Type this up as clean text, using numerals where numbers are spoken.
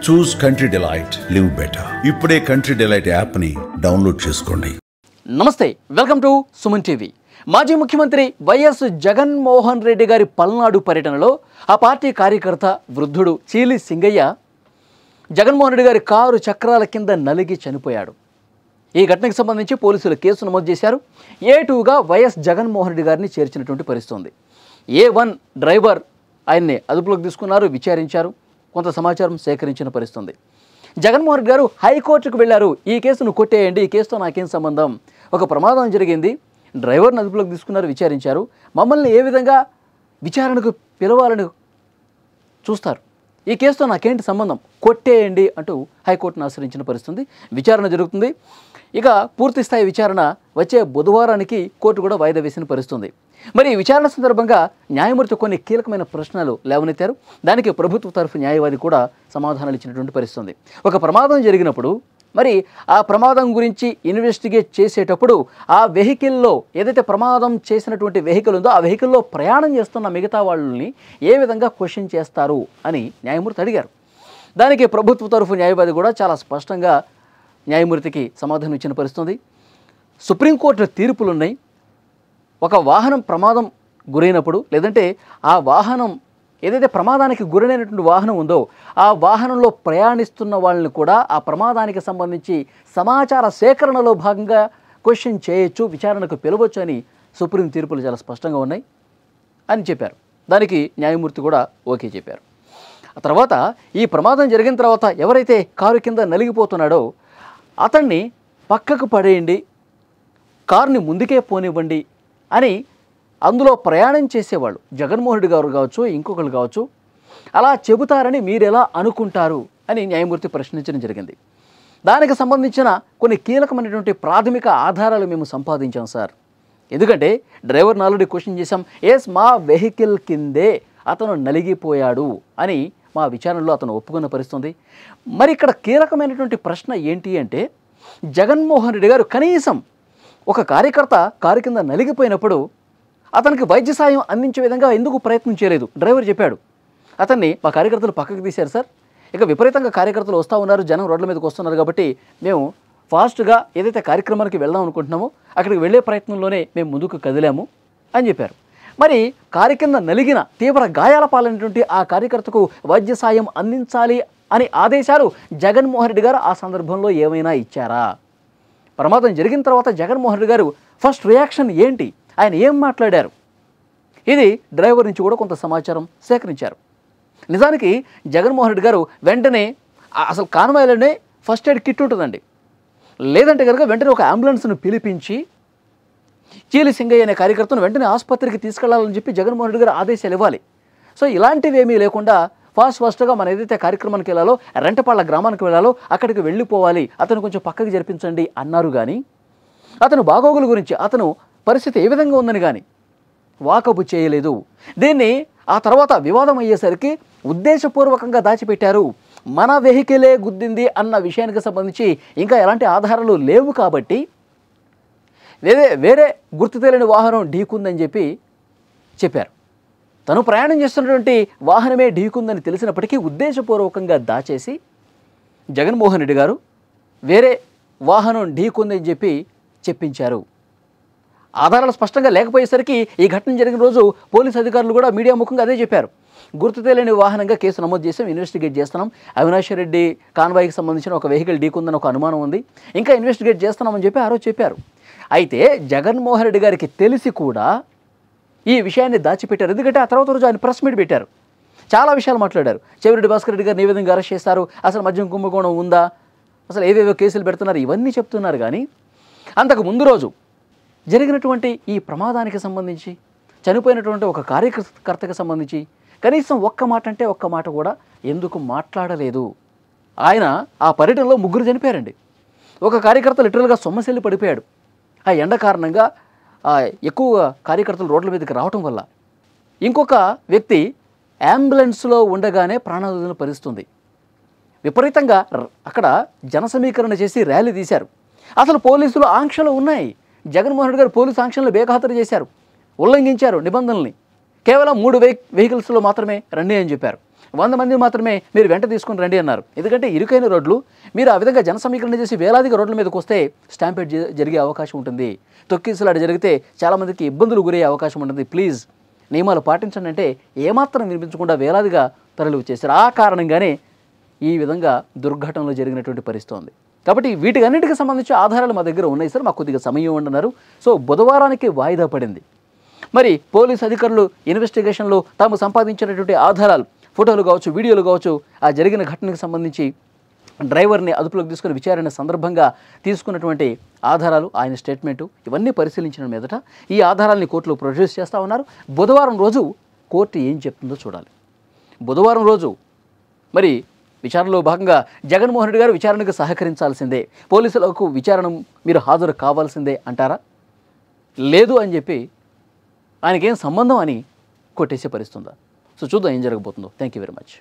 చూస్ country delight, live better. ఇప్పుడే country delight యాప్ని download చేసుకోండి. నమస్తే, వెల్కమ్ టు సుమన్ టీవీ. మాజీ ముఖ్యమంత్రి వైఎస్ జగన్మోహన్ రెడ్డి గారి పల్నాడు పర్యటనలో ఆ పార్టీ కార్యకర్త వృద్ధుడు చీలి సింగయ్య జగన్మోహన్ రెడ్డి గారి కారు చక్రాల కింద నలిగి చనిపోయాడు. ఈ ఘటనకు సంబంధించి పోలీసులు కేసు నమోదు చేశారు. A2గా వైఎస్ జగన్మోహన్ రెడ్డి గారిని చేర్చినటువంటి పరిస్థితి ఉంది. A1 డ్రైవర్ ఆయన్ని అదుపులోకి తీసుకున్నారు, విచారించారు, కొంత సమాచారం సేకరించిన పరిస్థితి ఉంది. జగన్మోహన్ రెడ్డి గారు హైకోర్టుకు వెళ్లారు. ఈ కేసును కొట్టేయండి, ఈ కేసుతో నాకేం సంబంధం, ఒక ప్రమాదం జరిగింది, డ్రైవర్ని అదుపులోకి తీసుకున్నారు, విచారించారు, మమ్మల్ని ఏ విధంగా విచారణకు పిలవాలని చూస్తారు, ఈ కేసుతో నాకేంటి సంబంధం, కొట్టేయండి అంటూ హైకోర్టును ఆశ్రయించిన పరిస్థితి. విచారణ జరుగుతుంది. ఇక పూర్తి స్థాయి విచారణ వచ్చే బుధవారానికి కోర్టు కూడా వాయిదా వేసిన పరిస్థితి. మరి ఈ విచారణ సందర్భంగా న్యాయమూర్తి కొన్ని కీలకమైన ప్రశ్నలు లేవనెత్తారు. దానికి ప్రభుత్వ తరఫు న్యాయవాది కూడా సమాధానాలు ఇచ్చినటువంటి పరిస్థితి. ఒక ప్రమాదం జరిగినప్పుడు మరి ఆ ప్రమాదం గురించి ఇన్వెస్టిగేట్ చేసేటప్పుడు ఆ వెహికల్లో ఏదైతే ప్రమాదం చేసినటువంటి వెహికల్ ఉందో ఆ వెహికల్లో ప్రయాణం చేస్తున్న మిగతా వాళ్ళని ఏ విధంగా క్వశ్చన్ చేస్తారు అని న్యాయమూర్తి అడిగారు. దానికి ప్రభుత్వ తరఫు న్యాయవాది కూడా చాలా స్పష్టంగా న్యాయమూర్తికి సమాధానం ఇచ్చిన పరిస్థితి. సుప్రీంకోర్టు తీర్పులున్నాయి. ఒక వాహనం ప్రమాదం గురైనప్పుడు లేదంటే ఆ వాహనం ఏదైతే ప్రమాదానికి గురైనటువంటి వాహనం ఉందో ఆ వాహనంలో ప్రయాణిస్తున్న వాళ్ళని కూడా ఆ ప్రమాదానికి సంబంధించి సమాచార సేకరణలో భాగంగా క్వశ్చన్ చేయొచ్చు, విచారణకు పిలవచ్చు అని సుప్రీం తీర్పులు చాలా స్పష్టంగా ఉన్నాయి అని చెప్పారు. దానికి న్యాయమూర్తి కూడా ఓకే చెప్పారు. ఆ తర్వాత ఈ ప్రమాదం జరిగిన తర్వాత ఎవరైతే కారు కింద నలిగిపోతున్నాడో అతన్ని పక్కకు పడేయండి, కారుని ముందుకే పోనివ్వండి అని అందులో ప్రయాణం చేసేవాళ్ళు జగన్మోహన్ రెడ్డి గారు కావచ్చు, ఇంకొకరు కావచ్చు, అలా చెబుతారని మీరు ఎలా అనుకుంటారు అని న్యాయమూర్తి ప్రశ్నించడం జరిగింది. దానికి సంబంధించిన కొన్ని కీలకమైనటువంటి ప్రాథమిక ఆధారాలు మేము సంపాదించాం సార్. ఎందుకంటే డ్రైవర్ని ఆల్రెడీ క్వశ్చన్ చేశాం. ఎస్, మా వెహికల్ కిందే అతను నలిగిపోయాడు అని మా విచారణలో అతను ఒప్పుకున్న పరిస్థితి. మరి ఇక్కడ కీలకమైనటువంటి ప్రశ్న ఏంటి అంటే జగన్మోహన్ రెడ్డి గారు కనీసం ఒక కార్యకర్త కారు కింద నలిగిపోయినప్పుడు అతనికి వైద్య సాయం అందించే విధంగా ఎందుకు ప్రయత్నం చేయలేదు? డ్రైవర్ చెప్పాడు, అతన్ని మా కార్యకర్తలు పక్కకు తీశారు సార్, ఇక విపరీతంగా కార్యకర్తలు వస్తూ ఉన్నారు, జనం రోడ్ల మీదకి వస్తున్నారు, కాబట్టి మేము ఫాస్ట్గా ఏదైతే కార్యక్రమానికి వెళ్దాం అనుకుంటున్నామో అక్కడికి వెళ్ళే ప్రయత్నంలోనే మేము ముందుకు కదిలాము అని చెప్పారు. మరి కారు కింద నలిగిన తీవ్ర గాయాల పాలైనటువంటి ఆ కార్యకర్తకు వైద్య సాయం అందించాలి అని ఆదేశాలు జగన్మోహన్ రెడ్డి గారు ఆ సందర్భంలో ఏమైనా ఇచ్చారా? ప్రమాదం జరిగిన తర్వాత జగన్మోహన్ రెడ్డి గారు ఫస్ట్ రియాక్షన్ ఏంటి, ఆయన ఏం మాట్లాడారు? ఇది డ్రైవర్ నుంచి కూడా కొంత సమాచారం సేకరించారు. నిజానికి జగన్మోహన్ రెడ్డి గారు వెంటనే అసలు కాన్వాయ్లోనే ఫస్ట్ ఎయిడ్ కిట్ ఉంటుందండి, లేదంటే కనుక వెంటనే ఒక అంబులెన్స్ను పిలిపించి చీలి సింగయ్య అనే కార్యకర్తను వెంటనే ఆసుపత్రికి తీసుకెళ్లాలని చెప్పి జగన్మోహన్ రెడ్డి గారు ఆదేశాలు ఇవ్వాలి. సో ఇలాంటివి ఏమీ లేకుండా ఫాస్ట్గా మనం ఏదైతే కార్యక్రమానికి వెళ్ళాలో, రెంటపాళ్ళ గ్రామానికి వెళ్ళాలో అక్కడికి వెళ్ళిపోవాలి, అతను కొంచెం పక్కకి జరిపించండి అన్నారు. కానీ అతను బాగోగుల గురించి, అతను పరిస్థితి ఏ విధంగా ఉందని కానీ వాకబు చేయలేదు. దీన్ని ఆ తర్వాత వివాదం అయ్యేసరికి ఉద్దేశపూర్వకంగా దాచిపెట్టారు. మన వెహికలే గుద్దింది అన్న విషయానికి సంబంధించి ఇంకా ఎలాంటి ఆధారాలు లేవు కాబట్టి వేరే గుర్తు తెలియని వాహనం ఢీకుందని చెప్పారు. తను ప్రయాణం చేస్తున్నటువంటి వాహనమే ఢీకుందని తెలిసినప్పటికీ ఉద్దేశపూర్వకంగా దాచేసి జగన్మోహన్ రెడ్డి గారు వేరే వాహనం ఢీకుందని చెప్పించారు. ఆధారాలు స్పష్టంగా లేకపోయేసరికి ఈ ఘటన జరిగిన రోజు పోలీసు అధికారులు కూడా మీడియా ముఖంగా అదే చెప్పారు. గుర్తు తెలియని వాహనంగా కేసు నమోదు చేసాం, ఇన్వెస్టిగేట్ చేస్తున్నాం, అవినాష్ రెడ్డి కాన్వాయ్కి సంబంధించిన ఒక వెహికల్ ఢీకుందని ఒక అనుమానం ఉంది, ఇంకా ఇన్వెస్టిగేట్ చేస్తున్నామని చెప్పి ఆ రోజు చెప్పారు. అయితే జగన్మోహన్ రెడ్డి గారికి తెలిసి కూడా ఈ విషయాన్ని దాచిపెట్టారు. ఎందుకంటే ఆ తర్వాత రోజు ఆయన ప్రెస్ మీట్ పెట్టారు, చాలా విషయాలు మాట్లాడారు. చెవిరెడ్డి భాస్కర్ రెడ్డి గారిని ఏ విధంగా అరెస్ట్ చేస్తారు, అసలు మద్యం కుంభకోణం ఉందా, అసలు ఏవేవో కేసులు పెడుతున్నారు, ఇవన్నీ చెప్తున్నారు. కానీ అంతకు ముందు రోజు జరిగినటువంటి ఈ ప్రమాదానికి సంబంధించి, చనిపోయినటువంటి ఒక కార్యకర్తకు సంబంధించి కనీసం ఒక్క మాట అంటే ఒక్క మాట కూడా ఎందుకు మాట్లాడలేదు? ఆయన ఆ పర్యటనలో 3 చనిపోయారండి. ఒక కార్యకర్త లిటరల్గా సొమ్మసిల్లి పడిపోయాడు. ఆ ఎండ కారణంగా ఎక్కువ కార్యకర్తలు రోడ్ల మీదకి రావటం వల్ల. ఇంకొక వ్యక్తి అంబులెన్స్లో ఉండగానే ప్రాణాలు వదిలిన పరిస్థితుంది. విపరీతంగా అక్కడ జన సమీకరణ చేసి ర్యాలీ తీశారు. అసలు పోలీసులు ఆంక్షలు ఉన్నాయి, జగన్మోహన్ రెడ్డి గారు పోలీసు ఆంక్షలను బేఖాతరు చేశారు, ఉల్లంఘించారు నిబంధనల్ని. కేవలం 3 వెహికల్స్లో మాత్రమే రండి అని చెప్పారు. 100 మంది మాత్రమే మీరు వెంట తీసుకుని రండి అన్నారు. ఎందుకంటే ఇరుకైన రోడ్లు, మీరు ఆ విధంగా జన సమీకరణ చేసి వేలాదిగా రోడ్ల మీదకి వస్తే స్టాంపేడ్ జరిగే అవకాశం ఉంటుంది. తొక్కిసలాట జరిగితే చాలామందికి ఇబ్బందులు గురయ్యే అవకాశం ఉంటుంది. ప్లీజ్ నియమాలు పాటించండి అంటే ఏమాత్రం వినిపించకుండా వేలాదిగా తరలి వచ్చేసారు. ఆ కారణంగానే ఈ విధంగా దుర్ఘటనలు జరిగినటువంటి పరిస్థితి ఉంది. కాబట్టి వీటికన్నిటికి సంబంధించి ఆధారాలు మా దగ్గర ఉన్నాయి సార్, మాకు కొద్దిగా సమయం ఉండన్నారు. సో బుధవారానికి వాయిదా పడింది. మరి పోలీస్ అధికారులు ఇన్వెస్టిగేషన్లో తాము సంపాదించినటువంటి ఆధారాలు, ఫోటోలు కావచ్చు, వీడియోలు కావచ్చు, ఆ జరిగిన ఘటనకు సంబంధించి డ్రైవర్ని అదుపులోకి తీసుకుని విచారణ సందర్భంగా తీసుకున్నటువంటి ఆధారాలు, ఆయన స్టేట్మెంటు, ఇవన్నీ పరిశీలించిన మీదట ఈ ఆధారాలని కోర్టులో ప్రొడ్యూస్ చేస్తూ ఉన్నారు. బుధవారం రోజు కోర్టు ఏం చెప్తుందో చూడాలి. బుధవారం రోజు మరి విచారణలో భాగంగా జగన్మోహన్ రెడ్డి గారు విచారణకు సహకరించాల్సిందే, పోలీసులకు విచారణ మీరు హాజరు కావాల్సిందే అంటారా? లేదు అని చెప్పి ఆయనకేం సంబంధం అని కొట్టేసే పరిస్థితుందా? సో చూద్దాం ఏం జరగబోతుందో. Thank you very much.